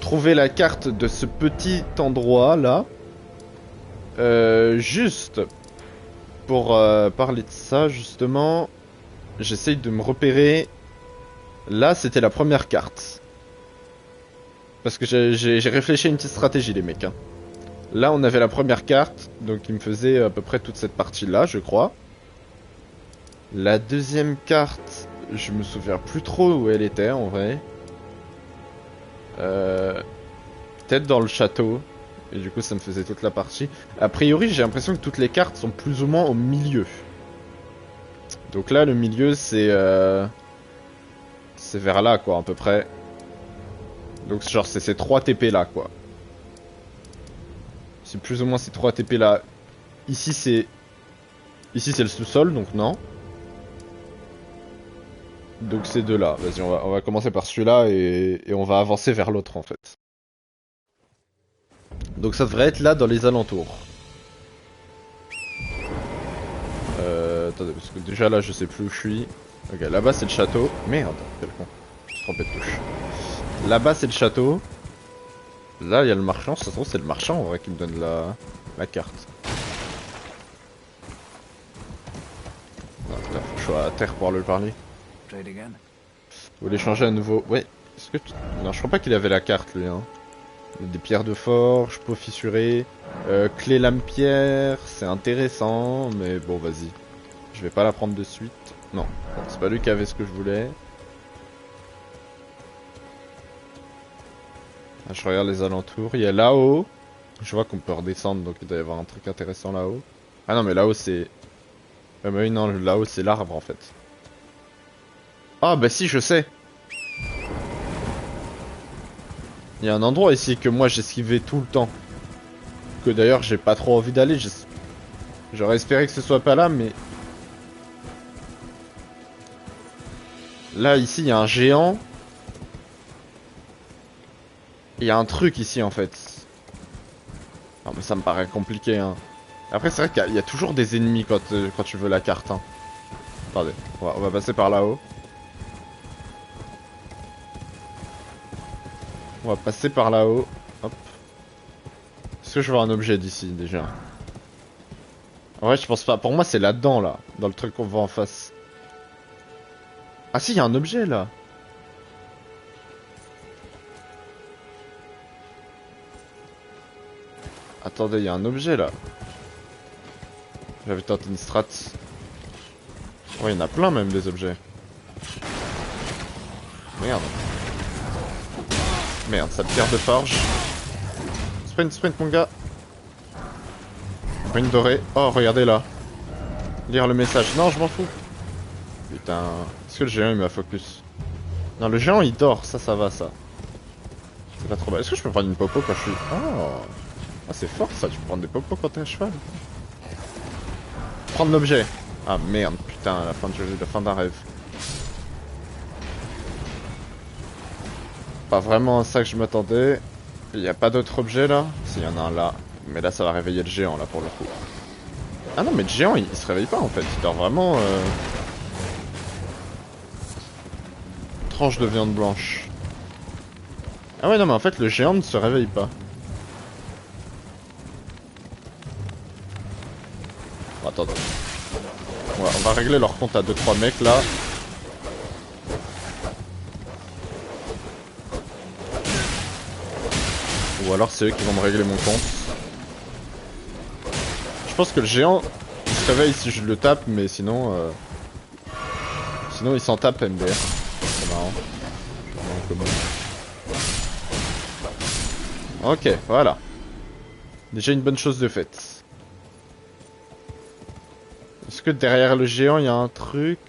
trouvé la carte de ce petit endroit là. Juste pour parler de ça, justement, j'essaye de me repérer. Là, c'était la première carte. Parce que j'ai réfléchi à une petite stratégie, les mecs. Hein. Là, on avait la première carte, donc il me faisait à peu près toute cette partie-là, je crois. La deuxième carte, je me souviens plus trop où elle était, en vrai. Peut-être dans le château. Et du coup, ça me faisait toute la partie. A priori, j'ai l'impression que toutes les cartes sont plus ou moins au milieu. Donc là, le milieu, c'est vers là, quoi, à peu près. Donc genre, c'est ces 3 TP là, quoi. C'est plus ou moins ces 3 TP là. Ici, c'est... Ici, c'est le sous-sol, donc non. Donc ces deux là. Vas-y, on va commencer par celui-là et on va avancer vers l'autre, en fait. Donc ça devrait être là, dans les alentours. Attendez, parce que déjà là, je sais plus où je suis. Ok, là-bas, c'est le château. Merde, quel con. Je me suis trompé de touche. Là-bas, c'est le château. Là, il y a le marchand. Ça se trouve, c'est le marchand, en vrai, qui me donne la carte. Ah, putain, faut que je sois à terre pour le parler. Vous voulez changer à nouveau? Ouais. Est-ce que tu... Non, je crois pas qu'il avait la carte, lui, hein. Des pierres de forge, peau fissurée, clé lame-pierre, c'est intéressant, mais bon, vas-y. Je vais pas la prendre de suite. Non, bon, c'est pas lui qui avait ce que je voulais. Ah, je regarde les alentours. Il y a là-haut. Je vois qu'on peut redescendre, donc il doit y avoir un truc intéressant là-haut. Ah non, mais là-haut, c'est... Ah bah oui, non, là-haut, c'est l'arbre, en fait. Ah bah si, je sais. Il y a un endroit ici que moi j'esquivais tout le temps. Que d'ailleurs j'ai pas trop envie d'aller. J'aurais espéré que ce soit pas là, mais... Là, ici, il y a un géant. Il y a un truc ici, en fait. Non, mais ça me paraît compliqué, hein. Après, c'est vrai qu'il y a toujours des ennemis quand tu veux la carte, hein. Attendez, on va passer par là-haut. On va passer par là-haut. Hop. Est-ce que je vois un objet d'ici, déjà? En vrai, je pense pas. Pour moi, c'est là-dedans, là. Dans le truc qu'on voit en face. Ah si, il y a un objet, là. Attendez, il y a un objet, là. J'avais tenté une strat. Ouais, il y en a plein, même, des objets. Merde. Merde, ça pierre de forge. Sprint, sprint, mon gars. Ruine dorée. Oh, regardez là. Lire le message. Non, je m'en fous. Putain. Est-ce que le géant il m'a focus? Non, le géant il dort. Ça va, ça. C'est pas trop mal. Est-ce que je peux prendre une popo quand je suis... Oh. Ah, c'est fort ça. Tu peux prendre des popos quand t'es à cheval. Prendre l'objet. Ah merde, putain, la fin de jeu, la fin d'un rêve. Pas vraiment à ça que je m'attendais. Il n'y a pas d'autre objet là? S'il y en a un là. Mais là, ça va réveiller le géant là pour le coup. Ah non, mais le géant il se réveille pas en fait. Il dort vraiment. Tranche de viande blanche. Ah ouais, non, mais en fait, le géant ne se réveille pas. Bon, attends. On va régler leur compte à 2-3 mecs là. Ou alors c'est eux qui vont me régler mon compte. Je pense que le géant il se réveille si je le tape, mais sinon sinon il s'en tape MDR. C'est marrant. Ok, voilà. Déjà une bonne chose de faite. Est-ce que derrière le géant il y a un truc?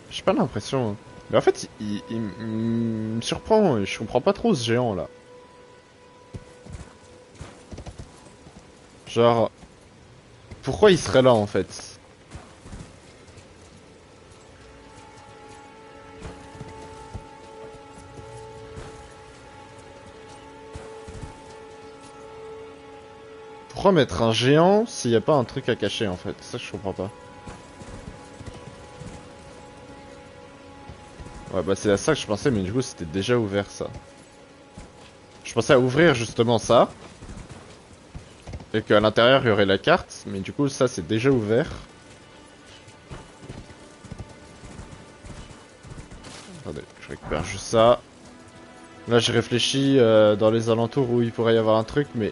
J'ai pas l'impression. Mais en fait il me surprend, je comprends pas trop ce géant là. Genre... Pourquoi il serait là en fait? Pourquoi mettre un géant s'il n'y a pas un truc à cacher en fait? Ça je comprends pas. Ouais bah c'est à ça que je pensais mais du coup c'était déjà ouvert ça. Je pensais à ouvrir justement ça. Et qu'à l'intérieur il y aurait la carte. Mais du coup ça c'est déjà ouvert. Attendez, je récupère juste ça. Là j'ai réfléchi dans les alentours où il pourrait y avoir un truc mais...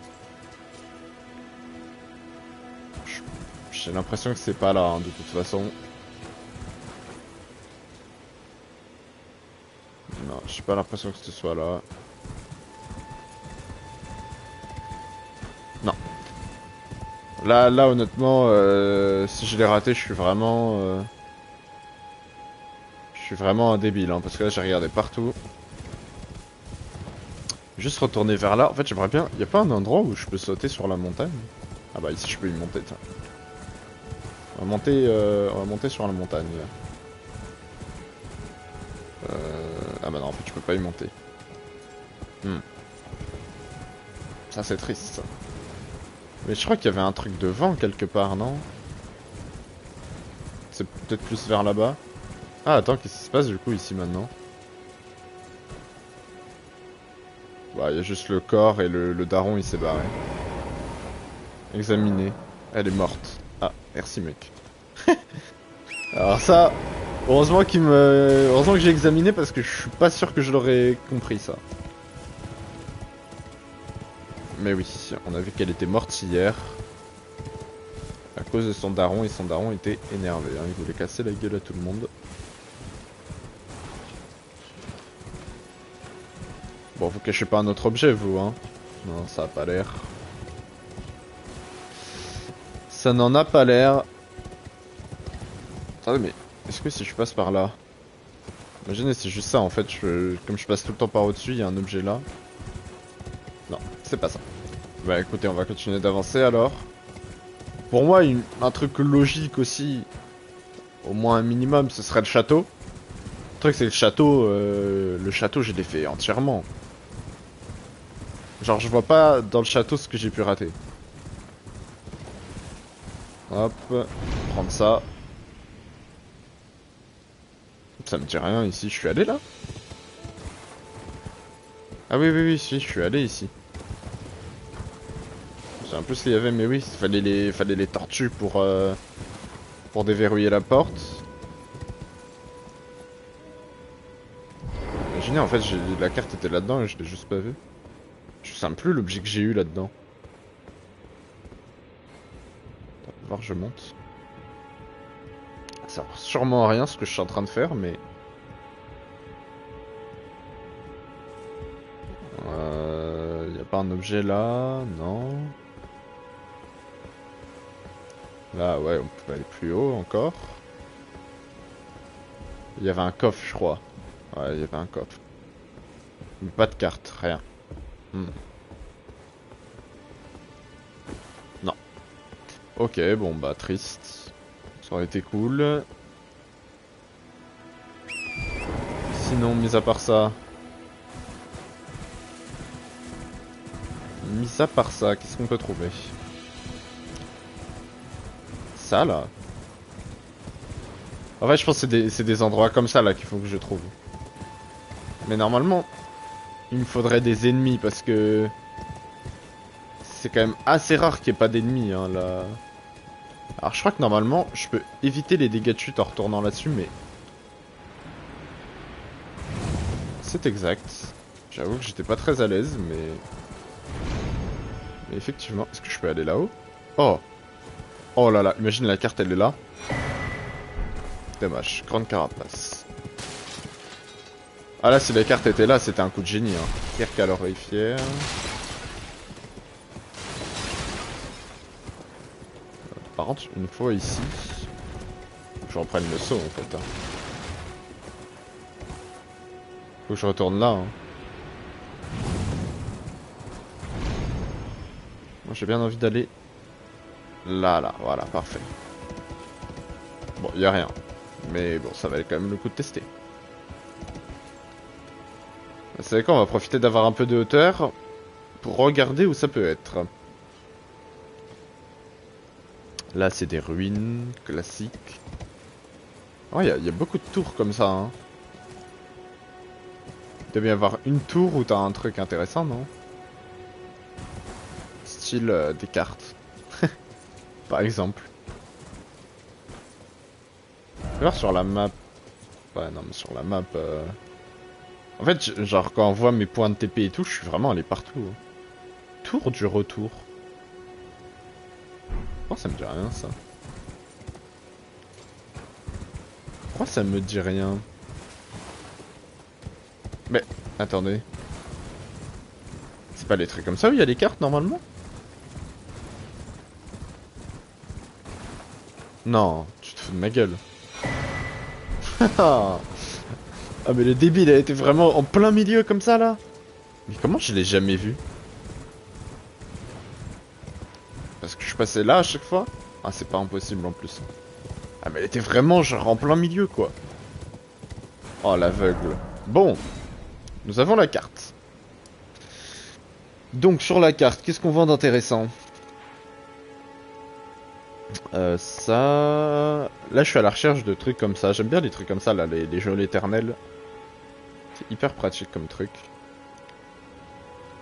J'ai l'impression que c'est pas là hein, de toute façon. Non, j'ai pas l'impression que ce soit là. Non. Là honnêtement, si je l'ai raté, je suis vraiment... Je suis vraiment un débile, hein, parce que là j'ai regardé partout. Juste retourner vers là. En fait, j'aimerais bien... Y a pas un endroit où je peux sauter sur la montagne? Ah bah ici je peux y monter, tiens. On va monter sur la montagne. Ah bah non, en fait je peux pas y monter. Ça c'est triste ça. Mais je crois qu'il y avait un truc de vent quelque part, non? C'est peut-être plus vers là-bas. Ah attends, qu'est-ce qui se passe du coup ici maintenant? Bah il y a juste le corps et le daron il s'est barré. Examiner. Elle est morte. Ah, merci mec. Alors ça, heureusement heureusement que j'ai examiné parce que je suis pas sûr que je l'aurais compris ça. Mais oui, on a vu qu'elle était morte hier. À cause de son daron, et son daron était énervé, hein, il voulait casser la gueule à tout le monde. Bon, vous cachez pas un autre objet, vous, hein? Non, ça a pas l'air. Ça n'en a pas l'air. Attendez, mais est-ce que si je passe par là... Imaginez, c'est juste ça, en fait, comme je passe tout le temps par au-dessus, il y a un objet là. Non, c'est pas ça. Bah écoutez, on va continuer d'avancer alors. Pour moi, un truc logique aussi, au moins un minimum, ce serait le château. Le truc c'est que le château je l'ai fait entièrement. Genre je vois pas dans le château ce que j'ai pu rater. Hop, prendre ça. Ça me dit rien ici, je suis allé là? Ah oui oui oui, si, je suis allé ici. C'est un peu ce qu'il y avait, mais oui, fallait les tortues pour déverrouiller la porte. Imaginez en fait, la carte était là-dedans et je l'ai juste pas vue. Je sais même plus l'objet que j'ai eu là-dedans. Voir, je monte. Ça sert sûrement à rien ce que je suis en train de faire, mais... Y a pas un objet là? Non. Là, ouais, on peut aller plus haut encore. Il y avait un coffre, je crois. Ouais, il y avait un coffre. Mais pas de carte, rien. Non. Ok, bon bah triste. Ça aurait été cool. Sinon, mis à part ça... Mis à part ça, qu'est-ce qu'on peut trouver? Ça là. En fait, je pense que c'est des endroits comme ça là qu'il faut que je trouve. Mais normalement, il me faudrait des ennemis parce que... C'est quand même assez rare qu'il n'y ait pas d'ennemis hein, là. Alors je crois que normalement, je peux éviter les dégâts de chute en retournant là-dessus, mais... C'est exact. J'avoue que j'étais pas très à l'aise, mais... Mais effectivement, est-ce que je peux aller là-haut? Oh! Oh là là, imagine la carte elle est là. Dommage, grande carapace. Ah là, si la carte était là, c'était un coup de génie. Hein. Pierre calorifière. Par contre, une fois ici, faut que je reprenne le saut en fait. Hein. Faut que je retourne là. Hein. Moi j'ai bien envie d'aller là, voilà, parfait. Bon, y a rien. Mais bon, ça valait quand même le coup de tester. Vous savez quoi, on va profiter d'avoir un peu de hauteur pour regarder où ça peut être. Là, c'est des ruines classiques. Oh, y a beaucoup de tours comme ça, hein. Il doit bien y avoir une tour où t'as un truc intéressant, non? style des cartes, par exemple. D'ailleurs sur la map... Ouais non mais sur la map... En fait genre quand on voit mes points de TP et tout, je suis vraiment allé partout. Hein. Tour du retour. Pourquoi ça me dit rien ça? Pourquoi ça me dit rien? Mais attendez. C'est pas les trucs comme ça où il y a les cartes normalement? Non, tu te fous de ma gueule. Ah mais le débile a été vraiment en plein milieu comme ça là. Mais comment je l'ai jamais vu? Parce que je passais là à chaque fois? Ah c'est pas impossible en plus. Ah mais elle était vraiment genre en plein milieu quoi. Oh l'aveugle. Bon, nous avons la carte. Donc sur la carte, qu'est-ce qu'on voit d'intéressant? Ça... Là je suis à la recherche de trucs comme ça. J'aime bien les trucs comme ça là, les jeux éternels. C'est hyper pratique comme truc.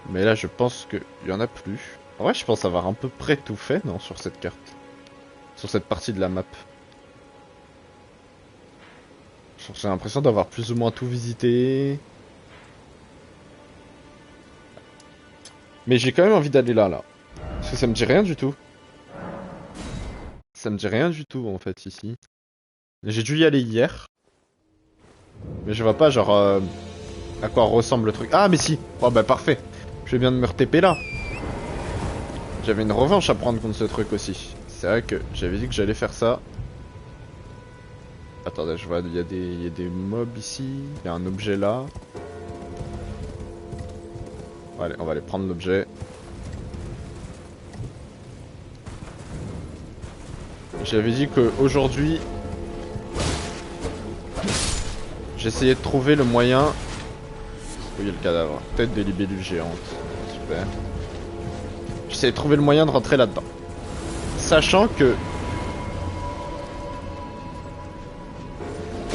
Mais là je pense qu'il y en a plus. En vrai je pense avoir à peu près tout fait non sur cette carte. Sur cette partie de la map. J'ai l'impression d'avoir plus ou moins tout visité. Mais j'ai quand même envie d'aller là. Parce que ça me dit rien du tout. Ça me dit rien du tout en fait ici. J'ai dû y aller hier. Mais je vois pas genre à quoi ressemble le truc. Ah mais si. Oh bah parfait. Je viens de me re-TP là. J'avais une revanche à prendre contre ce truc aussi. C'est vrai que j'avais dit que j'allais faire ça. Attendez, je vois, il y a des mobs ici. Il y a un objet là. Allez, on va aller prendre l'objet. J'avais dit qu'aujourd'hui, j'essayais de trouver le moyen... Où il y a le cadavre? Tête de libellule géante. Super. J'essayais de trouver le moyen de rentrer là-dedans. Sachant que...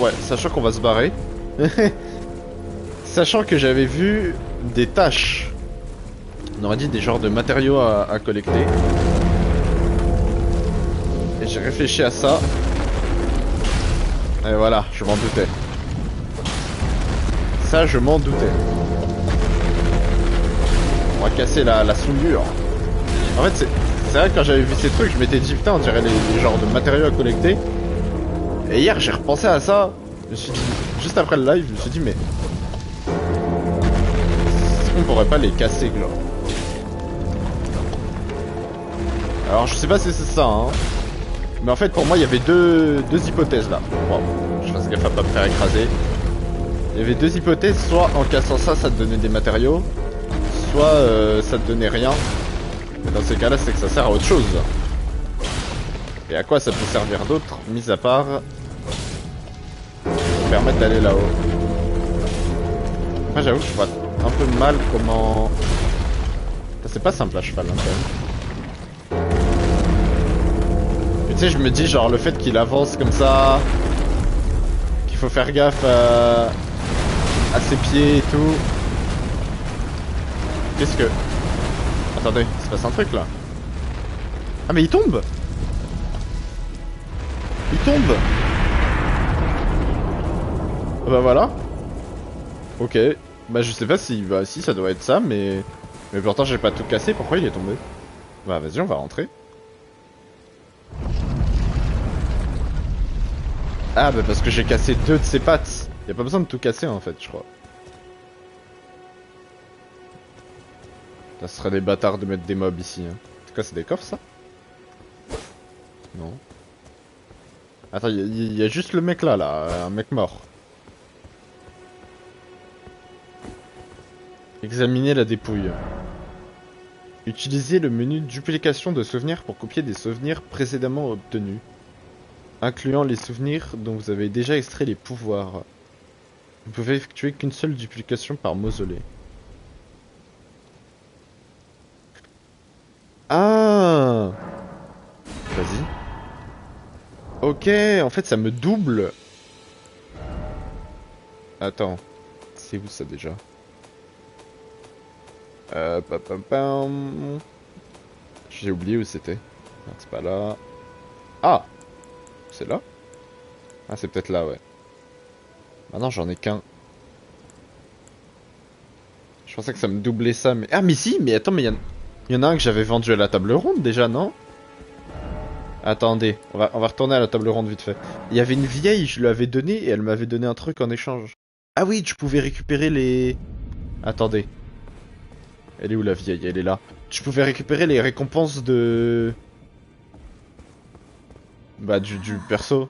Ouais, sachant qu'on va se barrer. Sachant que j'avais vu des tâches. On aurait dit des genres de matériaux à collecter. Et j'ai réfléchi à ça. Et voilà, je m'en doutais. Ça, je m'en doutais. On va casser la soudure. En fait, c'est vrai que quand j'avais vu ces trucs, je m'étais dit, putain, on dirait les genres de matériaux à collecter. Et hier, j'ai repensé à ça. Je me suis dit, juste après le live, je me suis dit, mais... Est-ce qu'on pourrait pas les casser, genre? Alors, je sais pas si c'est ça, hein. Mais en fait, pour moi, il y avait deux hypothèses, là. Bon, je fasse gaffe à pas me faire écraser. Il y avait deux hypothèses, soit en cassant ça, ça te donnait des matériaux, soit ça te donnait rien. Mais dans ces cas-là, c'est que ça sert à autre chose. Et à quoi ça peut servir d'autre, mis à part... permettre d'aller là-haut. Moi j'avoue que je vois un peu mal comment... C'est pas simple à cheval hein, quand même. Mais tu sais je me dis genre le fait qu'il avance comme ça, qu'il faut faire gaffe à ses pieds et tout. Qu'est-ce que... Attendez, il se passe un truc là. Ah mais il tombe. Il tombe. Ah bah voilà. Ok. Bah je sais pas si... Bah si ça doit être ça mais... Mais pourtant j'ai pas tout cassé, pourquoi il est tombé? Bah vas-y on va rentrer. Ah bah parce que j'ai cassé deux de ses pattes. Y a pas besoin de tout casser en fait je crois. Ça serait des bâtards de mettre des mobs ici. Hein. En tout cas c'est des coffres ça? Non. Attends, y a juste le mec là, un mec mort. Examiner la dépouille. Utilisez le menu duplication de souvenirs pour copier des souvenirs précédemment obtenus, incluant les souvenirs dont vous avez déjà extrait les pouvoirs. Vous pouvez effectuer qu'une seule duplication par mausolée. Ah! Vas-y. Ok, en fait ça me double. Attends, c'est où ça déjà? Pam, pam, pam. J'ai oublié où c'était. Non, c'est pas là. Ah! C'est là? Ah, c'est peut-être là, ouais. Maintenant, j'en ai qu'un. Je pensais que ça me doublait ça, mais... Ah, mais si! Mais attends, mais il y en a un que j'avais vendu à la table ronde, déjà, non? Attendez, on va retourner à la table ronde vite fait. Il y avait une vieille, je lui avais donné, et elle m'avait donné un truc en échange. Ah oui, tu pouvais récupérer les... Attendez. Elle est où la vieille? Elle est là. Tu pouvais récupérer les récompenses de... Bah, du perso.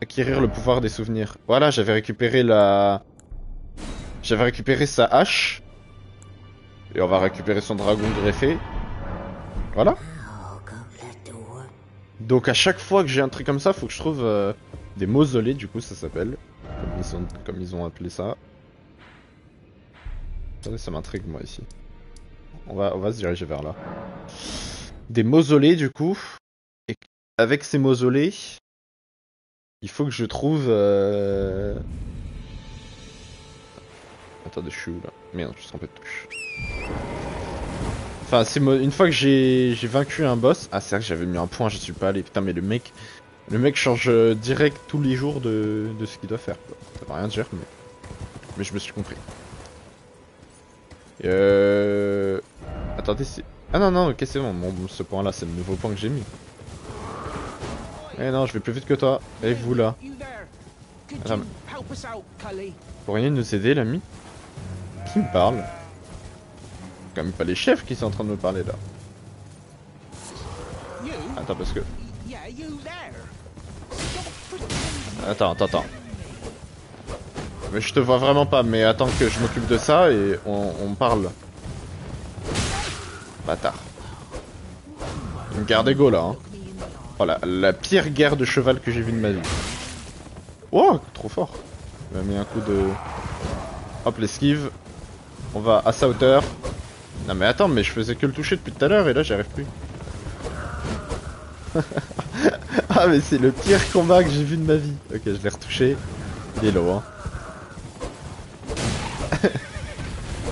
Acquérir le pouvoir des souvenirs. Voilà, j'avais récupéré la... J'avais récupéré sa hache. Et on va récupérer son dragon greffé. Voilà. Donc à chaque fois que j'ai un truc comme ça, faut que je trouve des mausolées, du coup ça s'appelle. Comme ils ont appelé ça. Attendez, ça m'intrigue moi ici. On va se diriger vers là. Des mausolées du coup. Et avec ces mausolées, il faut que je trouve... Attendez, je suis où là? Merde, je suis trompé de touche. Enfin, une fois que j'ai vaincu un boss... Ah, c'est vrai que j'avais mis un point, je suis pas allé. Putain, mais le mec change direct tous les jours de ce qu'il doit faire. Quoi. Ça veut rien dire, mais je me suis compris. Attendez, c'est... Ah non, non, ok, c'est bon. Ce point-là, c'est le nouveau point que j'ai mis. Eh non, je vais plus vite que toi. Et vous, là. Attends, mais... Pourriez nous aider, l'ami? Qui me parle? C'est quand même pas les chefs qui sont en train de me parler, là. Attends, parce que... Attends. Mais je te vois vraiment pas, mais attends que je m'occupe de ça et on parle. Bâtard. Une guerre d'ego là, hein. Oh la pire guerre de cheval que j'ai vue de ma vie. Oh, trop fort. Il m'a mis un coup de... Hop, l'esquive. On va à sa hauteur. Non mais attends, mais je faisais que le toucher depuis tout à l'heure et là j'y arrive plus. Ah mais c'est le pire combat que j'ai vu de ma vie. Ok, je l'ai retouché. Il est low, hein.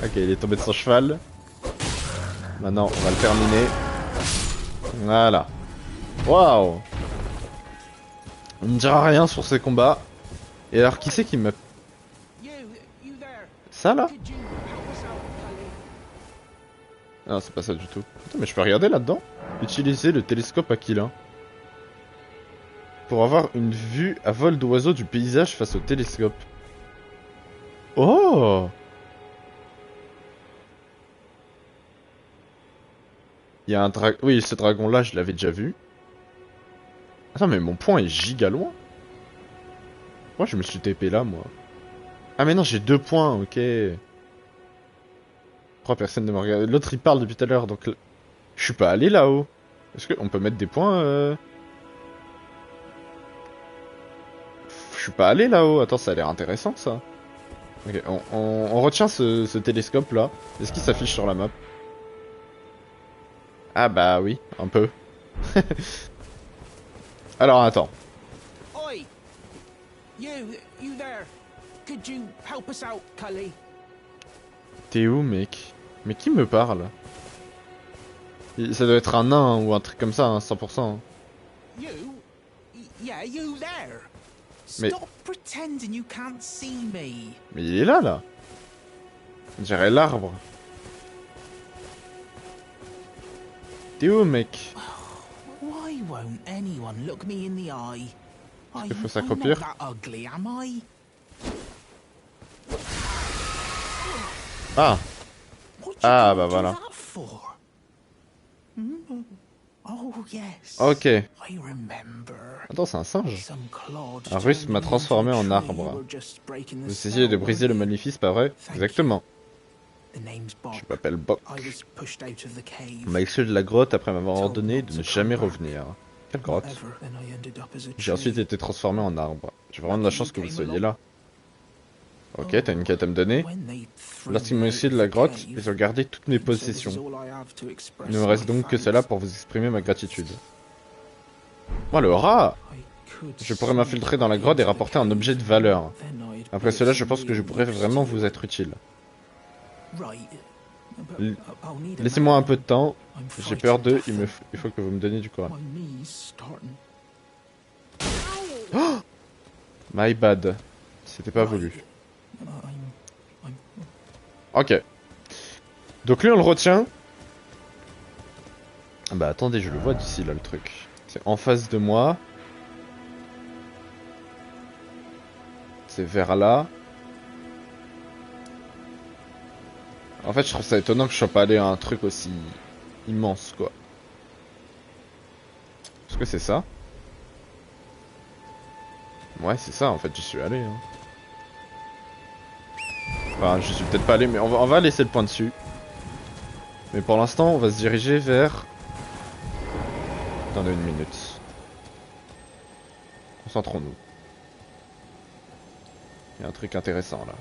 Ok, il est tombé de son cheval. Maintenant, on va le terminer. Voilà. Waouh. On ne dira rien sur ces combats. Et alors, qui c'est qui me... Ça, là? Non, c'est pas ça du tout. Attends, mais je peux regarder là-dedans? Utiliser le télescope Aquila. Pour avoir une vue à vol d'oiseau du paysage face au télescope. Oh! Il y a un dragon... Oui, ce dragon-là, je l'avais déjà vu. Attends, mais mon point est giga loin. Moi, je me suis TP là, moi. Ah, mais non, j'ai 2 points, ok. Trois personnes ne me regardent. L'autre, il parle depuis tout à l'heure, donc... Je suis pas allé là-haut. Est-ce qu'on peut mettre des points Je suis pas allé là-haut. Attends, ça a l'air intéressant, ça. Ok, on retient ce télescope-là. Est-ce qu'il s'affiche sur la map? Ah bah oui, un peu. Alors, attends. Oi! You there. Could you help us out, Cully? T'es où, mec? Mais qui me parle? Ça doit être un nain ou un truc comme ça, hein, 100%. You? Yeah, you there. Mais... Stop pretending you can't see me. Mais il est là. On dirait l'arbre. T'es où, mec? Why won't anyone look me in the eye? Est-ce qu'il faut s'accroupir? I'm not that ugly, am I? Ah. Ah, bah voilà. Oh, yes. Ok. I remember. Attends, c'est un singe. Un russe m'a transformé en arbre. Vous essayez de briser le maléfice, pas vrai? Exactement. Je m'appelle Bok. On m'a exclu de la grotte après m'avoir ordonné de ne jamais revenir. Quelle grotte? J'ai ensuite été transformé en arbre. J'ai vraiment de la chance que vous soyez là. Ok, t'as une quête à me donner. Lorsqu'ils m'ont exclu de la grotte, ils ont gardé toutes mes possessions. Il ne me reste donc que cela pour vous exprimer ma gratitude. Moi, le rat! Je pourrais m'infiltrer dans la grotte et rapporter un objet de valeur. Après cela, je pense que je pourrais vraiment vous être utile. L- I'll need a Laissez-moi un man. peu de temps. I'm J'ai peur frightened. d'eux. Il faut que vous me donniez du courage. My knees starting. My bad. C'était pas voulu. I'm Ok. Donc lui on le retient. Bah attendez, je le vois d'ici là le truc. C'est en face de moi. C'est vers là. En fait je trouve ça étonnant que je sois pas allé à un truc aussi immense quoi. Est-ce que c'est ça? Ouais c'est ça en fait, j'y suis allé hein. Enfin je suis peut-être pas allé mais on va laisser le point dessus. Mais pour l'instant on va se diriger vers... Attendez une minute. Concentrons-nous. Il y a un truc intéressant là.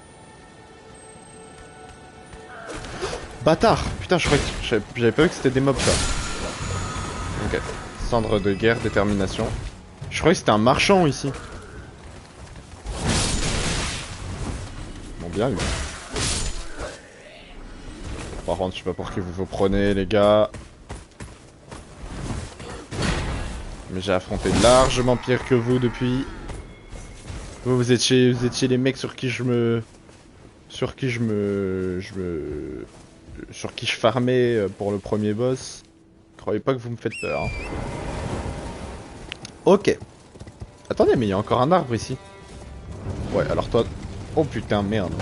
Bâtard! Putain, je croyais que j'avais pas vu que c'était des mobs ça. Ok. Cendre de guerre, détermination. Je croyais que c'était un marchand ici. Bon, bien eu. Par contre, je sais pas pour qui vous vous prenez, les gars. Mais j'ai affronté largement pire que vous depuis. Vous étiez les mecs sur qui je farmais pour le premier boss. Croyez pas que vous me faites peur. Hein. Ok. Attendez, mais il y a encore un arbre ici. Ouais, alors toi... Oh putain, merde.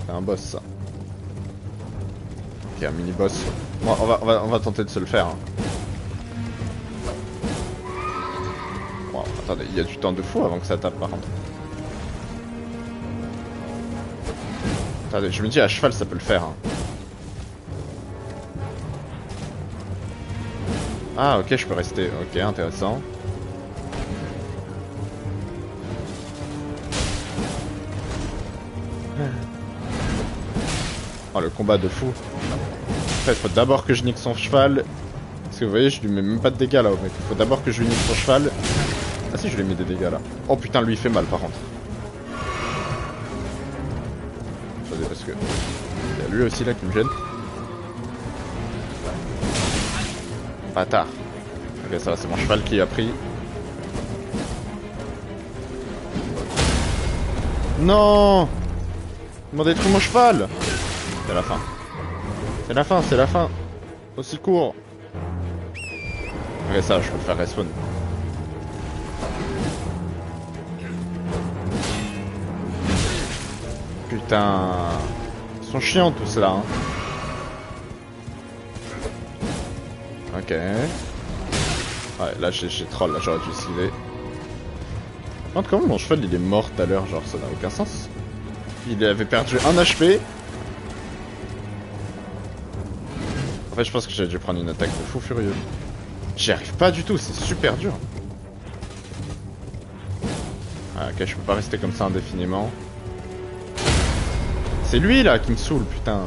C'est un boss, ça. Ok, un mini-boss. Bon, on va tenter de se le faire. Hein. Bon, attendez, il y a du temps de fou avant que ça tape, par contre. Attendez, je me dis, à cheval, ça peut le faire. Hein. Ah, ok, je peux rester. Ok, intéressant. Oh, le combat de fou. En fait, il faut d'abord que je nique son cheval. Parce que vous voyez, je lui mets même pas de dégâts là au mec. Il faut d'abord que je lui nique son cheval. Ah si, je lui ai mis des dégâts là. Oh putain, lui il fait mal par contre. Attendez, parce que... Il y a lui aussi là qui me gêne. Bâtard. Ok, ça va, c'est mon cheval qui a pris. Non! Ils m'ont détruit mon cheval! C'est la fin. C'est la fin, c'est la fin. Au secours. Ok, ça, je peux le faire respawn. Putain. Ils sont chiants tous là. Hein. Ok. Ouais, là j'ai troll, là j'aurais dû esquiver. Par contre, comment mon cheval il est mort tout à l'heure? Genre, ça n'a aucun sens. Il avait perdu 1 HP. En fait, je pense que j'ai dû prendre une attaque de fou furieux. J'y arrive pas du tout, c'est super dur. Ah, ok, je peux pas rester comme ça indéfiniment. C'est lui là qui me saoule, putain.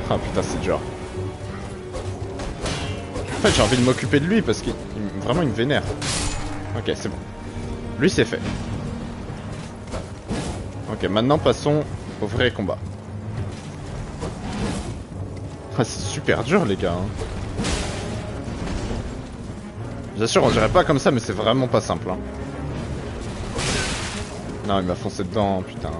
Ah putain, c'est dur. En fait, j'ai envie de m'occuper de lui parce qu'il vraiment il me vénère. Ok, c'est bon. Lui, c'est fait. Ok, maintenant passons au vrai combat. Ah, c'est super dur, les gars. Hein. Bien sûr, on dirait pas comme ça, mais c'est vraiment pas simple. Hein. Non, il m'a foncé dedans, putain.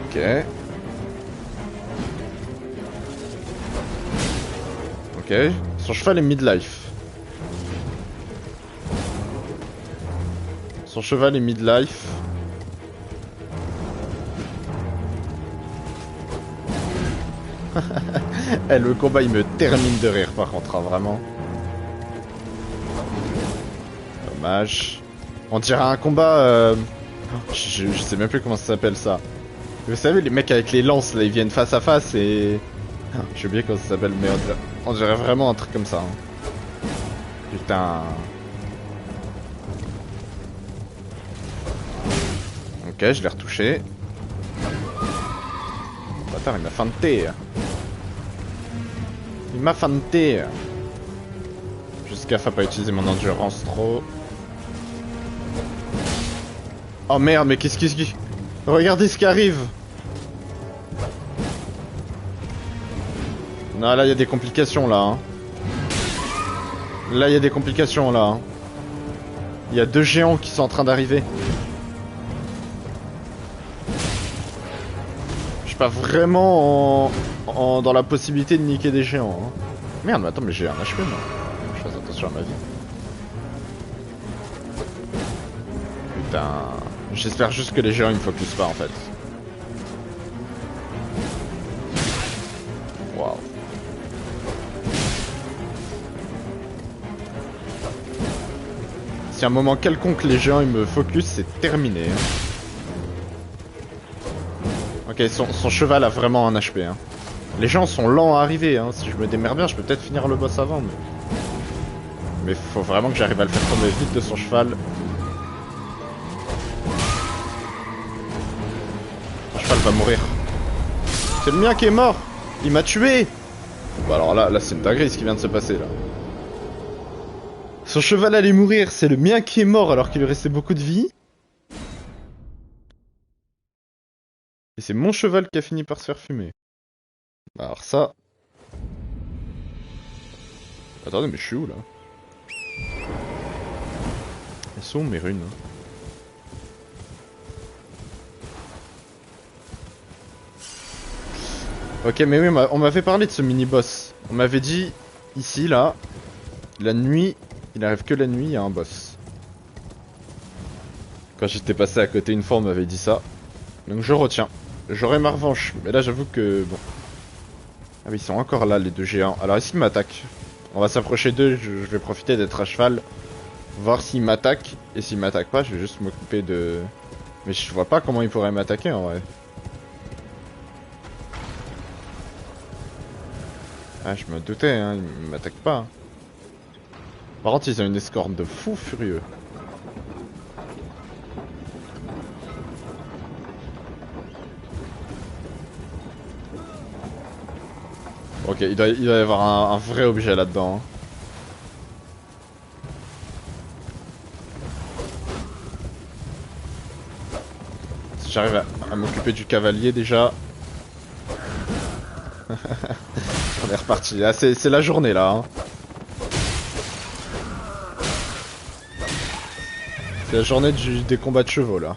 Ok. Ok. Son cheval est midlife. Son cheval est midlife. Eh, le combat il me termine de rire par contre, hein, vraiment. Dommage. On dirait un combat... Je sais même plus comment ça s'appelle ça. Vous savez, les mecs avec les lances là, ils viennent face à face et... J'ai oublié comment ça s'appelle, mais on dirait vraiment un truc comme ça. Hein. Putain. Ok, je l'ai retouché. Bâtard, il m'a feinté. Il m'a fanté. Juste gaffe à pas utiliser mon endurance trop. Oh merde, mais qu'est-ce qui... Regardez ce qui arrive. Non, là, il y a des complications, là. Hein. Là, il y a des complications, là. Hein. Il y a 2 géants qui sont en train d'arriver. Je suis pas vraiment dans la possibilité de niquer des géants. Hein. Merde, mais attends, mais j'ai un HP, moi. Je fasse attention à ma vie. Putain... J'espère juste que les géants ils me focusent pas en fait. Waouh. Si à un moment quelconque les géants ils me focus, c'est terminé. Hein. Ok, son cheval a vraiment un HP. Hein. Les gens sont lents à arriver. Hein. Si je me démerde bien, je peux peut-être finir le boss avant. Mais faut vraiment que j'arrive à le faire tomber vite de son cheval. Va mourir. C'est le mien qui est mort. Il m'a tué. Bah alors là c'est une dinguerie ce qui vient de se passer là. Son cheval allait mourir, c'est le mien qui est mort alors qu'il lui restait beaucoup de vie. Et c'est mon cheval qui a fini par se faire fumer. Bah alors ça... Attendez, mais je suis où là? Elles sont où mes runes? Ok, mais oui, on m'avait parlé de ce mini-boss. On m'avait dit, ici, là, la nuit, il arrive que la nuit, il y a un boss. Quand j'étais passé à côté une fois, on m'avait dit ça. Donc je retiens. J'aurai ma revanche. Mais là, j'avoue que, bon. Ah oui, ils sont encore là, les 2 géants. Alors ici, ils m'attaquent. On va s'approcher d'eux, je vais profiter d'être à cheval. Voir s'ils m'attaquent. Et s'ils m'attaquent pas, je vais juste m'occuper de... Mais je vois pas comment ils pourraient m'attaquer, en vrai. Ah, je me doutais, hein, ils m'attaquent pas. Par contre, ils ont une escorte de fous furieux. Ok, il doit y avoir un vrai objet là-dedans. Hein. Si j'arrive à m'occuper du cavalier déjà... On est reparti. Ah, c'est la journée là. Hein. C'est la journée des combats de chevaux là.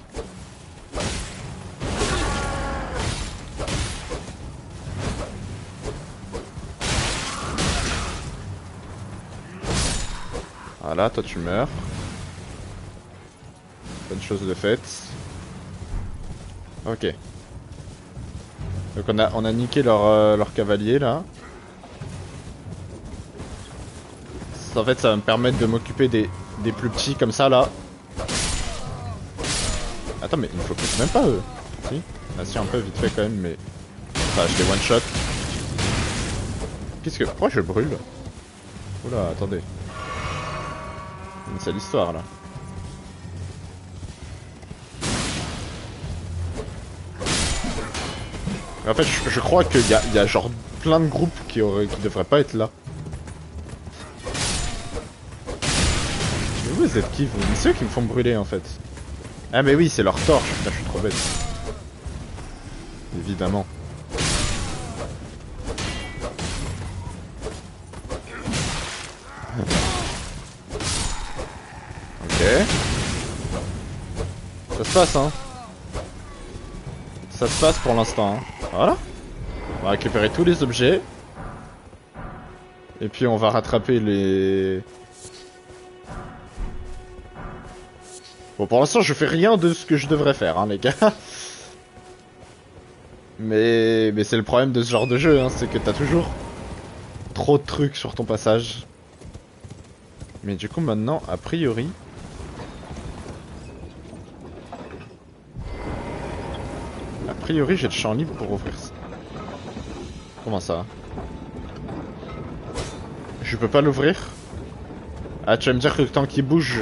Voilà, toi tu meurs. Bonne chose de faite. Ok. Donc on a niqué leur cavalier là. En fait ça va me permettre de m'occuper des plus petits comme ça là. Attends mais il me focus même pas eux. Si. Ah si un peu vite fait quand même mais... Enfin je les one shot. Qu'est-ce que... Pourquoi je brûle? Oula attendez. C'est l'histoire là. En fait je crois qu'il y a genre plein de groupes qui devraient pas être là. Mais vous êtes qui vous? C'est eux qui me font brûler en fait. Ah mais oui c'est leur torche, putain je suis trop bête. Évidemment. Ok. Ça se passe hein. Ça se passe pour l'instant hein. Voilà. On va récupérer tous les objets. Et puis on va rattraper les... Bon pour l'instant je fais rien de ce que je devrais faire hein les gars. Mais c'est le problème de ce genre de jeu hein, c'est que t'as toujours trop de trucs sur ton passage. Mais du coup maintenant a priori... A priori j'ai le champ libre pour ouvrir ça. Comment ça? Je peux pas l'ouvrir? Ah tu vas me dire que tant qu'il bouge...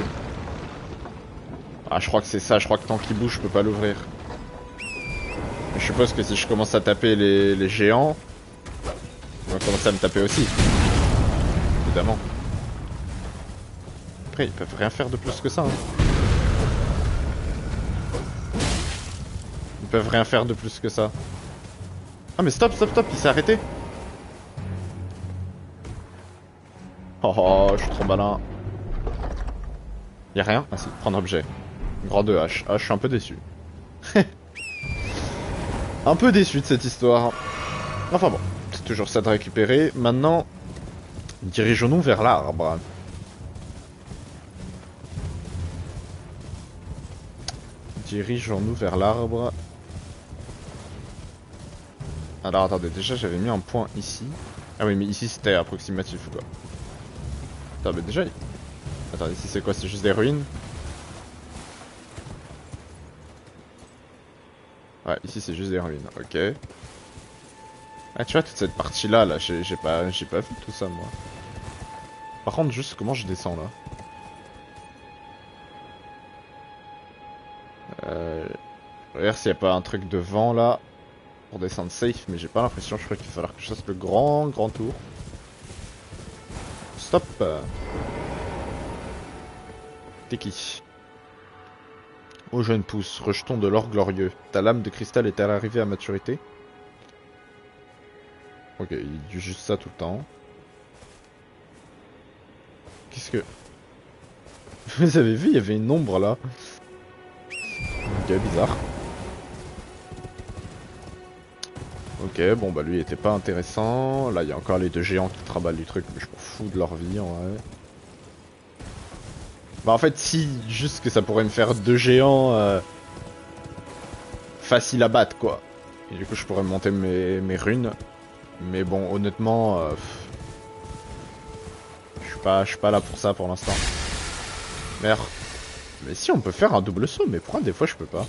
Ah je crois que c'est ça, je crois que tant qu'il bouge je peux pas l'ouvrir. Je suppose que si je commence à taper les géants... Ils vont commencer à me taper aussi. Évidemment. Après, ils peuvent rien faire de plus que ça. Hein. Ils peuvent rien faire de plus que ça. Ah mais stop, stop, stop, il s'est arrêté. Oh, je suis trop malin. Y'a rien? Ah si, prendre objet. Grand 2 H. Ah, je suis un peu déçu. Un peu déçu de cette histoire. Enfin bon, c'est toujours ça de récupérer. Maintenant, dirigeons-nous vers l'arbre. Dirigeons-nous vers l'arbre. Alors attendez, déjà j'avais mis un point ici. Ah oui, mais ici c'était approximatif ou quoi? Attends, mais déjà... Attends, ici c'est quoi? C'est juste des ruines? Ouais, ici c'est juste des ruines, ok. Ah tu vois, toute cette partie là, j'ai pas vu tout ça moi. Par contre, juste comment je descends là? Regarde s'il y a pas un truc de vent là. Pour descendre safe, mais j'ai pas l'impression, je crois qu'il va falloir que je fasse le grand tour. Stop. T'es qui? Ô jeune pousse, rejetons de l'or glorieux. Ta lame de cristal est-elle arrivée à maturité? Ok, il dit juste ça tout le temps. Qu'est-ce que... Vous avez vu, il y avait une ombre là. Ok, bizarre. Ok, bon bah lui il était pas intéressant. Là il y a encore les deux géants qui traballent du truc, mais je m'en fous de leur vie en vrai. Bah en fait si, juste que ça pourrait me faire deux géants faciles à battre quoi. Et du coup je pourrais monter mes runes. Mais bon honnêtement, je suis pas là pour ça pour l'instant. Merde. Mais si on peut faire un double saut, mais pourquoi des fois je peux pas?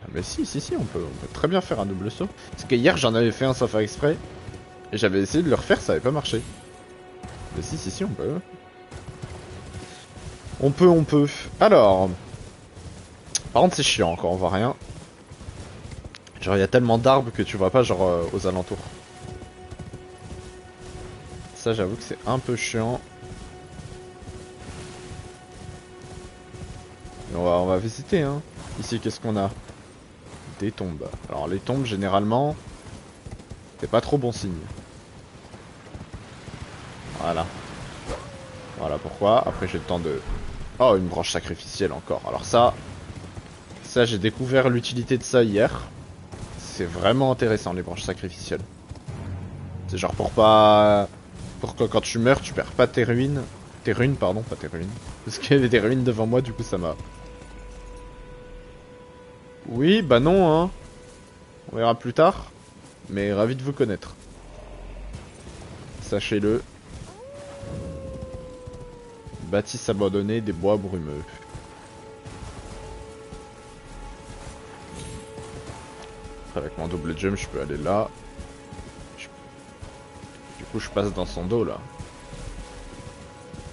Ah mais si, on peut très bien faire un double saut. Parce que hier j'en avais fait un sans faire exprès. Et j'avais essayé de le refaire, ça avait pas marché. Mais si, on peut. On peut. Alors. Par contre c'est chiant encore, on voit rien. Genre il y a tellement d'arbres que tu vois pas genre aux alentours. Ça j'avoue que c'est un peu chiant. Mais on va visiter hein. Ici qu'est-ce qu'on a? Des tombes. Alors les tombes généralement c'est pas trop bon signe. Voilà. Voilà pourquoi. Après j'ai le temps de... Oh une branche sacrificielle encore. Alors ça j'ai découvert l'utilité de ça hier. C'est vraiment intéressant les branches sacrificielles. C'est genre pour pas... Pour que quand tu meurs tu perds pas tes ruines. Tes runes pardon, pas tes ruines. Parce qu'il y avait des ruines devant moi du coup ça m'a... Oui bah non hein. On verra plus tard. Mais ravi de vous connaître. Sachez-le. Bâtisse abandonnée des bois brumeux. Avec mon double jump je peux aller là. Du coup je passe dans son dos là.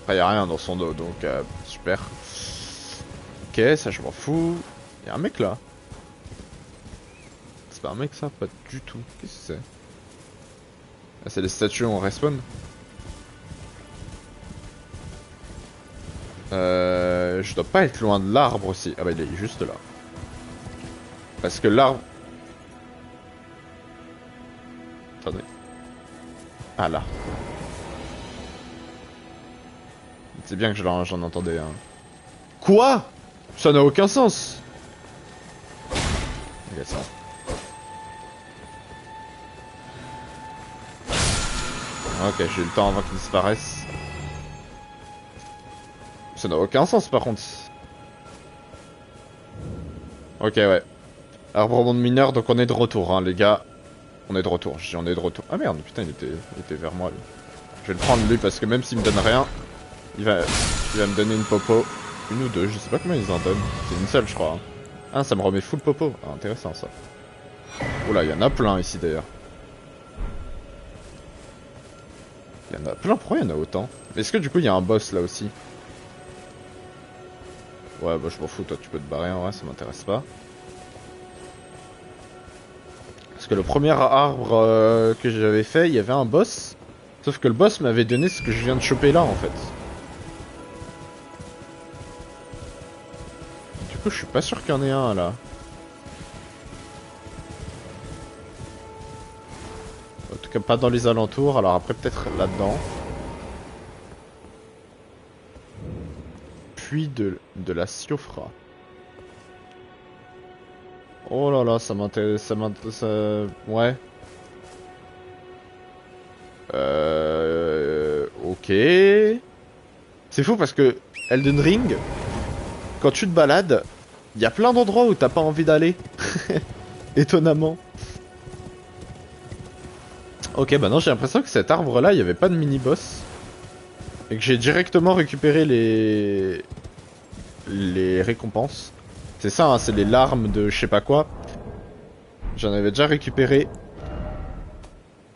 Après y'a rien dans son dos donc super. Ok ça je m'en fous. Y'a un mec là. C'est pas un mec ça? Pas du tout. Qu'est-ce que c'est? Ah c'est les statues où on respawn. Je dois pas être loin de l'arbre aussi. Ah bah il est juste là. Parce que l'arbre... Attendez. Ah là. C'est bien que j'en entendais un. Quoi? Ça n'a aucun sens. Ok, ça. Ok, j'ai eu le temps avant qu'il disparaisse. Ça n'a aucun sens par contre. Ok, ouais. Arbre monde mineur, donc on est de retour, hein, les gars. On est de retour, je dis on est de retour. Ah merde, putain, il était vers moi lui. Je vais le prendre lui parce que même s'il me donne rien, il va me donner une popo. Une ou deux, je sais pas combien ils en donnent. C'est une seule, je crois. Hein. Ah, ça me remet full popo. Ah, intéressant ça. Oula, il y en a plein ici d'ailleurs. Il y en a plein, pourquoi il y en a autant? Est-ce que du coup il y a un boss là aussi? Ouais, bah je m'en fous, toi tu peux te barrer en vrai, ça m'intéresse pas. Parce Parce que le premier arbre que j'avais fait, il y avait un boss. Sauf que le boss m'avait donné ce que je viens de choper là en fait. Du coup je suis pas sûr qu'il y en ait un là. En tout cas pas dans les alentours, alors après peut-être là-dedans. Puis de la Siofra. Oh là là, ça m'intéresse, ouais. Ok. C'est fou parce que Elden Ring, quand tu te balades, il y a plein d'endroits où t'as pas envie d'aller. Étonnamment. Ok, bah non, j'ai l'impression que cet arbre-là, il y avait pas de mini-boss. Et que j'ai directement récupéré les récompenses. C'est ça, hein, c'est les larmes de je sais pas quoi. J'en avais déjà récupéré.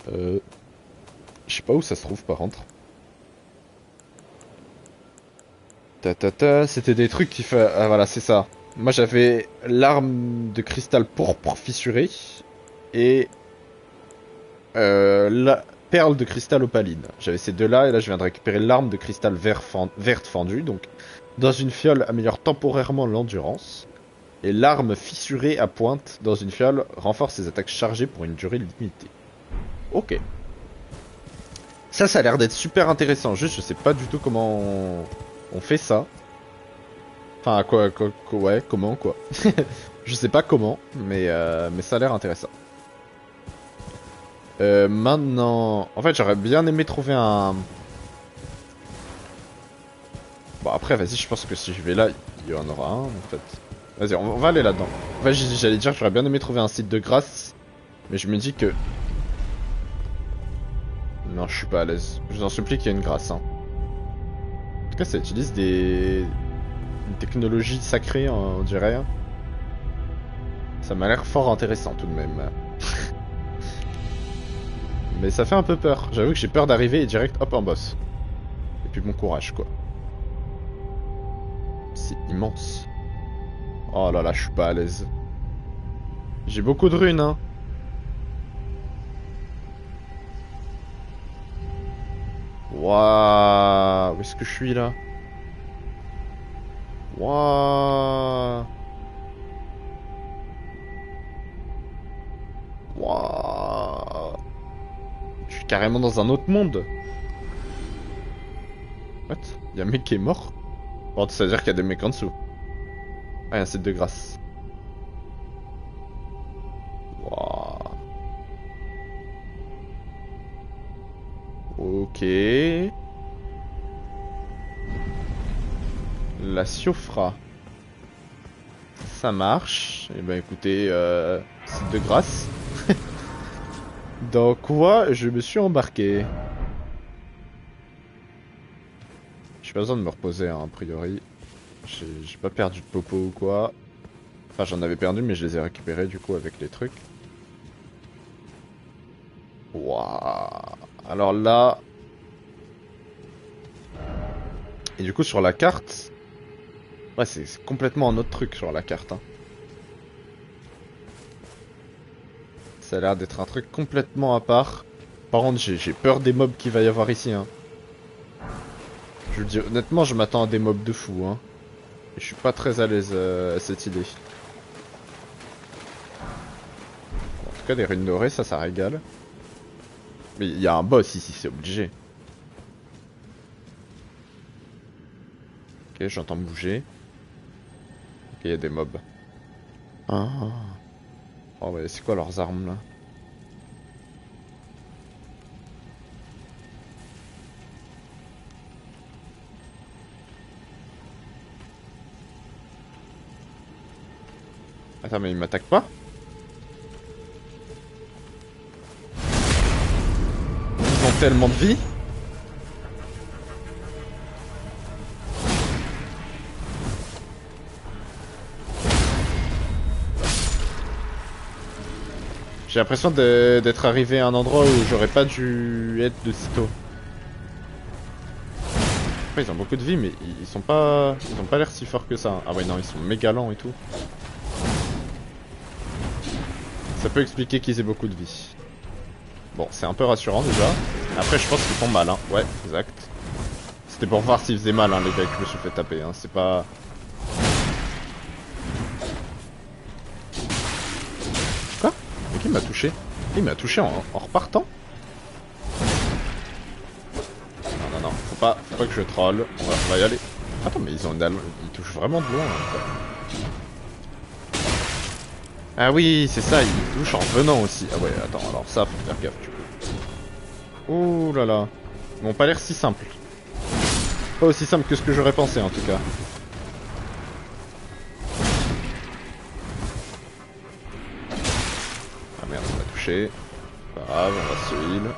Je sais pas où ça se trouve par contre. C'était des trucs qui fait... Ah voilà, c'est ça. Moi j'avais l'arme de cristal pourpre fissuré. Et... la perle de cristal opaline. J'avais ces deux-là et là je viens de récupérer l'arme de cristal verte fendue. Donc dans une fiole améliore temporairement l'endurance. Et l'arme fissurée à pointe dans une fiole renforce ses attaques chargées pour une durée limitée. Ok. Ça a l'air d'être super intéressant. Juste, je sais pas du tout comment on fait ça. Enfin, ouais, comment, quoi. Je sais pas comment, mais ça a l'air intéressant. Maintenant... En fait, j'aurais bien aimé trouver un... Bon, après, vas-y, je pense que si je vais là, il y en aura un, en fait. Vas-y, on va aller là-dedans. En fait, j'allais dire que j'aurais bien aimé trouver un site de grâce, mais je me dis que... Non, je suis pas à l'aise. Je vous en supplie qu'il y ait une grâce, hein. En tout cas, ça utilise une technologie sacrée, on dirait. Ça m'a l'air fort intéressant, tout de même. Mais ça fait un peu peur. J'avoue que j'ai peur d'arriver et direct, hop, en boss. Et puis bon courage, quoi. C'est immense. Oh là là, je suis pas à l'aise. J'ai beaucoup de runes, hein. Waouh, où est-ce que je suis là? Waouh. Waouh. Je suis carrément dans un autre monde. What? Y'a un mec qui est mort? Bon, ça veut dire qu'il y a des mecs en dessous. Ah, y'a un site de grâce. Waouh. Ok. La Siofra. Ça marche. Eh ben écoutez, site de grâce. Dans quoi je me suis embarqué? J'ai pas besoin de me reposer, hein, a priori. J'ai pas perdu de popo ou quoi. Enfin, j'en avais perdu, mais je les ai récupérés du coup avec les trucs. Waouh. Alors là... Et du coup, sur la carte... Ouais, c'est complètement un autre truc sur la carte, hein. Ça a l'air d'être un truc complètement à part. Par contre, j'ai peur des mobs qu'il va y avoir ici, hein. Je le dis honnêtement, je m'attends à des mobs de fou, hein. Et je suis pas très à l'aise à cette idée. En tout cas, des runes dorées, ça régale. Mais il y a un boss ici, c'est obligé. Ok, j'entends bouger. Ok, il y a des mobs. Ah. Oh, ouais, c'est quoi leurs armes là? Attends, mais ils m'attaquent pas? Ils ont tellement de vie? J'ai l'impression d'être arrivé à un endroit où j'aurais pas dû être de sitôt. Après, ils ont beaucoup de vie, mais ils sont pas... Ils ont pas l'air si forts que ça. Ah ouais, non, ils sont méga lents et tout. Ça peut expliquer qu'ils aient beaucoup de vie. Bon, c'est un peu rassurant déjà. Après, je pense qu'ils font mal, hein. Ouais, exact. C'était pour voir s'ils faisaient mal, hein, les gars que je me suis fait taper, hein. C'est pas... Quoi? Mais qui m'a touché? Il m'a touché en repartant? Non, non, non. Faut pas que je troll. On va y aller. Attends, mais ils ont une... Ils touchent vraiment de loin, en fait. Ah oui, c'est ça, ils touchent en venant aussi. Ah ouais, attends, alors ça, faut faire gaffe, du coup. Ouh là là. Ils m'ont pas l'air si simple. Pas aussi simple que ce que j'aurais pensé, en tout cas. Ah merde, ça m'a touché. Pas grave, on va se heal.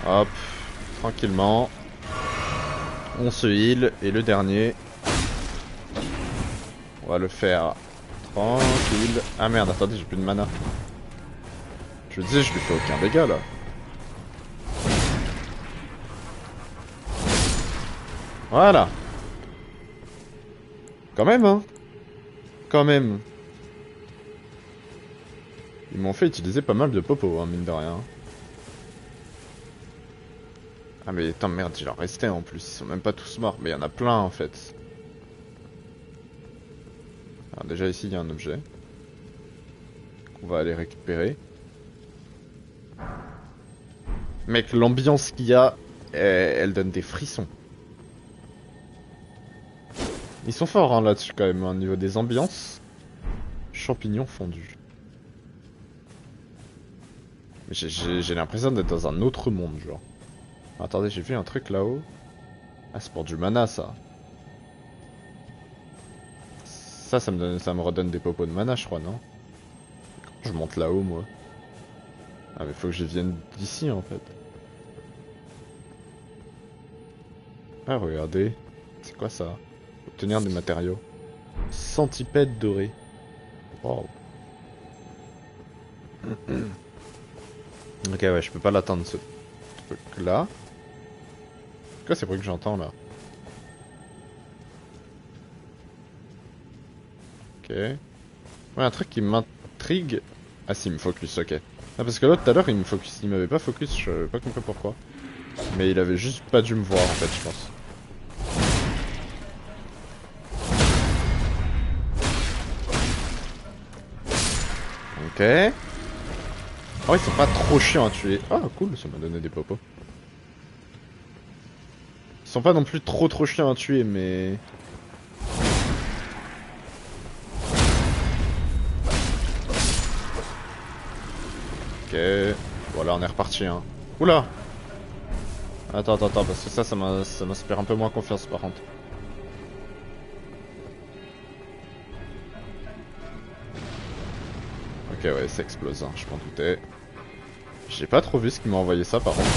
Hop, tranquillement. On se heal. Et le dernier, on va le faire tranquille. Ah merde, attendez, j'ai plus de mana. Je me disais, je lui fais aucun dégât là. Voilà. Quand même, hein. Quand même. Ils m'ont fait utiliser pas mal de popos, hein, mine de rien. Ah mais attends, merde, il en restait en plus. Ils sont même pas tous morts. Mais il y en a plein en fait. Alors déjà ici, il y a un objet. On va aller récupérer. Mec, l'ambiance qu'il y a, elle donne des frissons. Ils sont forts hein, là-dessus quand même, au niveau des ambiances. Champignons fondus. J'ai l'impression d'être dans un autre monde, genre. Attendez, j'ai vu un truc là-haut. Ah, c'est pour du mana, ça. Ça me redonne des popos de mana, je crois, non? Je monte là-haut, moi. Ah, mais faut que je vienne d'ici, en fait. Ah, regardez. C'est quoi ça? Obtenir des matériaux. Centipède doré. Wow. Ok, ouais, je peux pas l'atteindre, ce truc-là. Quoi, c'est vrai que j'entends, là? Ok. Ouais, un truc qui m'intrigue... Ah si, il me focus, ok. Ah, parce que l'autre, tout à l'heure, il me focus, il m'avait pas focus, je sais pas compris pourquoi. Mais il avait juste pas dû me voir, en fait, je pense. Ok. Oh, ils sont pas trop chiants à tuer. Ah, cool, ça m'a donné des popos. Ils sont pas non plus trop chiants à tuer, mais... Ok, voilà, on est reparti, hein. Oula! Attends, parce que ça m'inspire un peu moins confiance, par contre. Ok, ouais, ça explose, hein, je m'en doutais. J'ai pas trop vu ce qui m'a envoyé ça, par contre.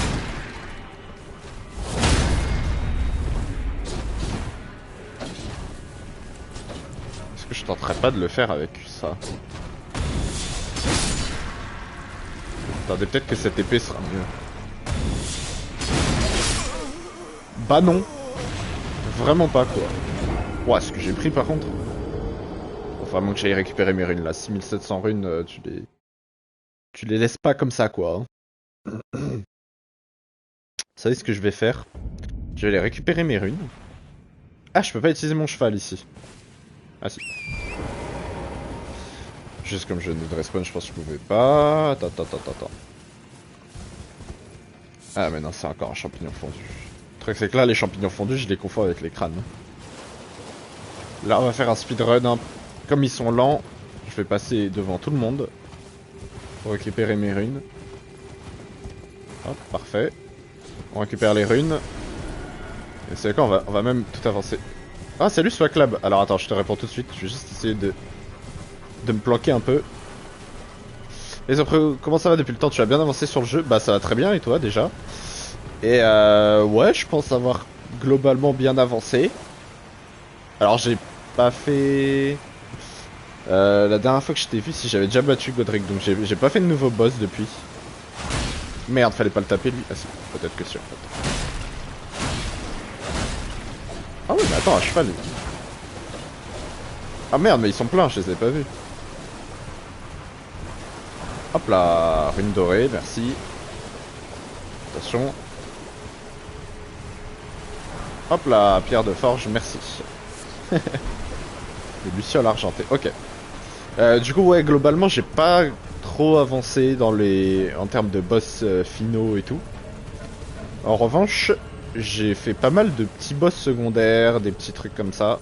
Est-ce que je tenterais pas de le faire avec ça? Attendez, peut-être que cette épée sera mieux. Bah non. Vraiment pas, quoi. Ouah, ce que j'ai pris, par contre. Faut vraiment que j'aille récupérer mes runes, là. 6700 runes, tu les laisses pas comme ça, quoi. Vous savez ce que je vais faire? Je vais aller récupérer mes runes. Ah, je peux pas utiliser mon cheval, ici. Ah, si. Juste comme je venais de respawn, je pense que je pouvais pas. Attends. Ah, mais non, c'est encore un champignon fondu. Le truc, c'est que là, les champignons fondus, je les confonds avec les crânes. Là, on va faire un speedrun. Hein. Comme ils sont lents, je vais passer devant tout le monde pour récupérer mes runes. Hop, parfait. On récupère les runes. Et c'est quoi, on va même tout avancer. Ah, salut Swaclab. Alors attends, je te réponds tout de suite. Je vais juste essayer de me planquer un peu. Et après, comment ça va depuis le temps? Tu as bien avancé sur le jeu? Bah ça va très bien, et toi déjà? Et ouais, je pense avoir globalement bien avancé. Alors j'ai pas fait... la dernière fois que je t'ai vu, si j'avais déjà battu Godric, donc j'ai pas fait de nouveau boss depuis. Merde, fallait pas le taper lui. Ah si, peut-être que si en fait. Ah oui, mais attends, à cheval. Ah merde, mais ils sont pleins, je les ai pas vus. Hop là, rune dorée, merci. Attention. Hop là, pierre de forge, merci. Le luciole argenté, ok. Du coup, ouais, globalement, j'ai pas trop avancé dans les... en termes de boss finaux et tout. En revanche, j'ai fait pas mal de petits boss secondaires, des petits trucs comme ça.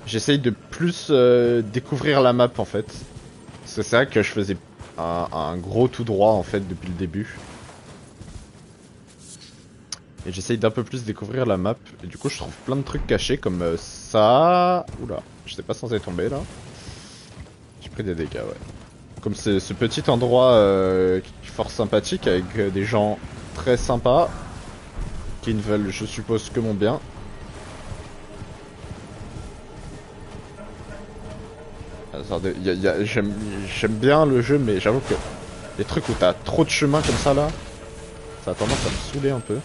J'essaye de plus découvrir la map en fait. Parce que c'est vrai que je faisais un gros tout droit en fait depuis le début. Et j'essaye d'un peu plus découvrir la map. Et du coup je trouve plein de trucs cachés comme ça... Oula, j'étais pas censé tomber là. J'ai pris des dégâts, ouais. Comme c'est ce petit endroit fort sympathique avec des gens très sympas. Qui ne veulent, je suppose, que mon bien. Attendez, j'aime bien le jeu, mais j'avoue que les trucs où t'as trop de chemin comme ça là, ça a tendance à me saouler un peu.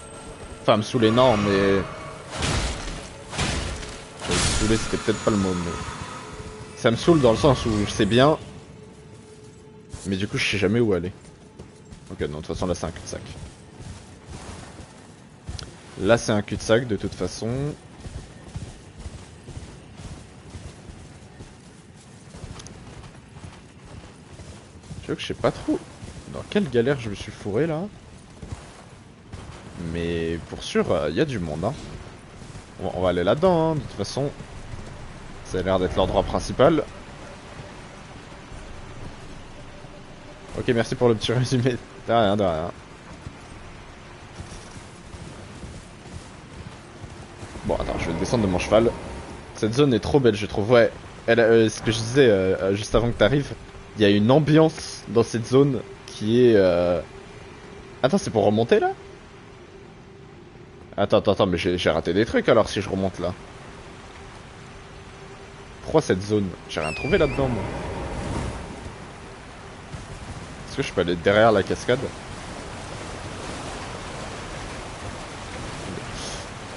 Enfin, me saouler, non, mais... Me saouler, c'était peut-être pas le mot, mais... Ça me saoule dans le sens où je sais bien, mais du coup je sais jamais où aller. Ok, non, de toute façon là c'est un cul-de-sac. Là c'est un cul-de-sac de toute façon. J'avoue que je sais pas trop dans quelle galère je me suis fourré là. Mais pour sûr, il y a du monde. Hein. On va aller là-dedans, hein, de toute façon. Ça a l'air d'être l'endroit principal. Ok, merci pour le petit résumé. De rien, de rien. Bon, attends, je vais descendre de mon cheval. Cette zone est trop belle, je trouve. Ouais, ce que je disais juste avant que t'arrives, il y a une ambiance dans cette zone qui est... Attends, c'est pour remonter là? Attends, mais j'ai raté des trucs alors si je remonte là. Pourquoi cette zone? J'ai rien trouvé là-dedans moi. Est-ce que je peux aller derrière la cascade?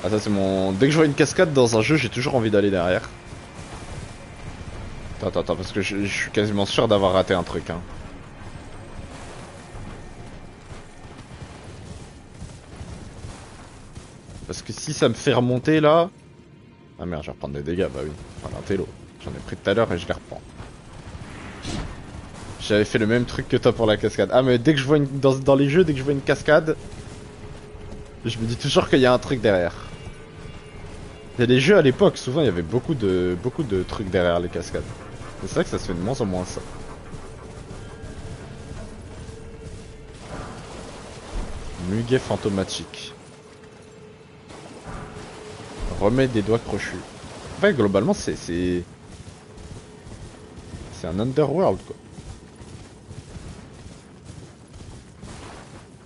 Ah ça c'est mon... Dès que je vois une cascade dans un jeu, j'ai toujours envie d'aller derrière. Attends, parce que je suis quasiment sûr d'avoir raté un truc, hein. Parce que si ça me fait remonter là... Ah merde, je vais reprendre des dégâts, bah oui. Voilà, un télo. J'en ai pris tout à l'heure et je les reprends. J'avais fait le même truc que toi pour la cascade. Ah mais dès que je vois une... Dans les jeux, dès que je vois une cascade... Je me dis toujours qu'il y a un truc derrière. Il y a des jeux à l'époque, souvent il y avait beaucoup de trucs derrière les cascades. C'est vrai que ça se fait de moins en moins ça. Muguet fantomatique. Remets des doigts crochus. Ouais, globalement c'est un underworld quoi.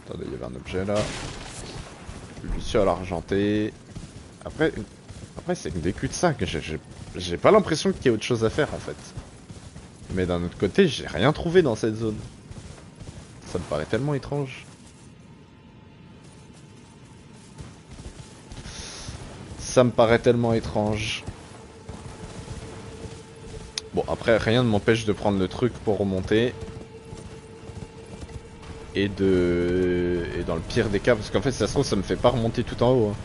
Attendez, il y avait un objet là. Luciole argenté. Après c'est que des cul-de-sac. J'ai pas l'impression qu'il y ait autre chose à faire en fait. Mais d'un autre côté, j'ai rien trouvé dans cette zone. Ça me paraît tellement étrange. Ça me paraît tellement étrange. Bon, après, rien ne m'empêche de prendre le truc pour remonter. Et dans le pire des cas, parce qu'en fait, si ça se trouve, ça me fait pas remonter tout en haut. Hein.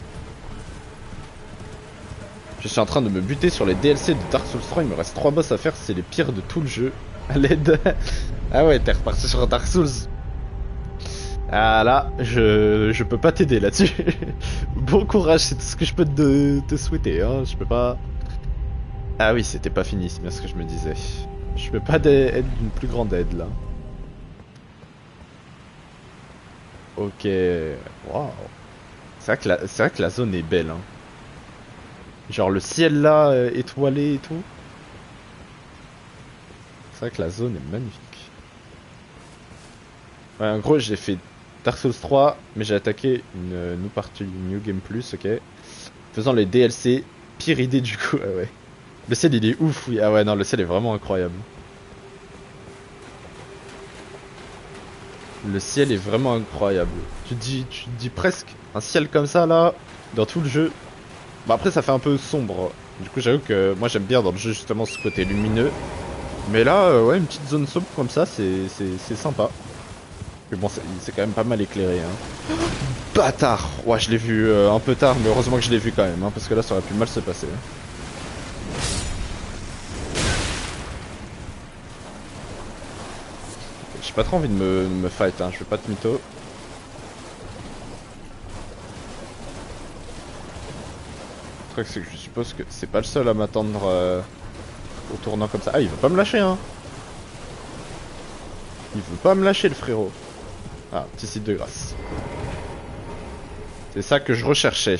Je suis en train de me buter sur les DLC de Dark Souls 3, il me reste 3 boss à faire, c'est les pires de tout le jeu. À l'aide. Ah ouais, t'es reparti sur Dark Souls. Ah là, je peux pas t'aider là-dessus. Bon courage, c'est tout ce que je peux te souhaiter, hein. Je peux pas... Ah oui, c'était pas fini, c'est bien ce que je me disais. Je peux pas être d'une plus grande aide là. Ok, waouh. C'est vrai que la zone est belle, hein. Genre le ciel là, étoilé et tout. C'est vrai que la zone est magnifique. Ouais, en gros, j'ai fait Dark Souls 3, mais j'ai attaqué une New Party New Game Plus, ok. Faisant les DLC, pire idée du coup, ah ouais. Le ciel il est ouf, oui. Ah ouais, non, le ciel est vraiment incroyable. Le ciel est vraiment incroyable. Tu te dis presque un ciel comme ça là, dans tout le jeu. Bah après ça fait un peu sombre. Du coup j'avoue que moi j'aime bien dans le jeu justement ce côté lumineux. Mais là, ouais, une petite zone sombre comme ça, c'est sympa. Mais bon, c'est quand même pas mal éclairé, hein. Bâtard! Ouais, je l'ai vu un peu tard, mais heureusement que je l'ai vu quand même, hein, parce que là ça aurait pu mal se passer. J'ai pas trop envie de me fight, hein, je vais pas te mytho. Le truc c'est que je suppose que c'est pas le seul à m'attendre au tournant comme ça. Ah, il veut pas me lâcher, hein. Il veut pas me lâcher, le frérot. Ah, petit site de grâce. C'est ça que je recherchais.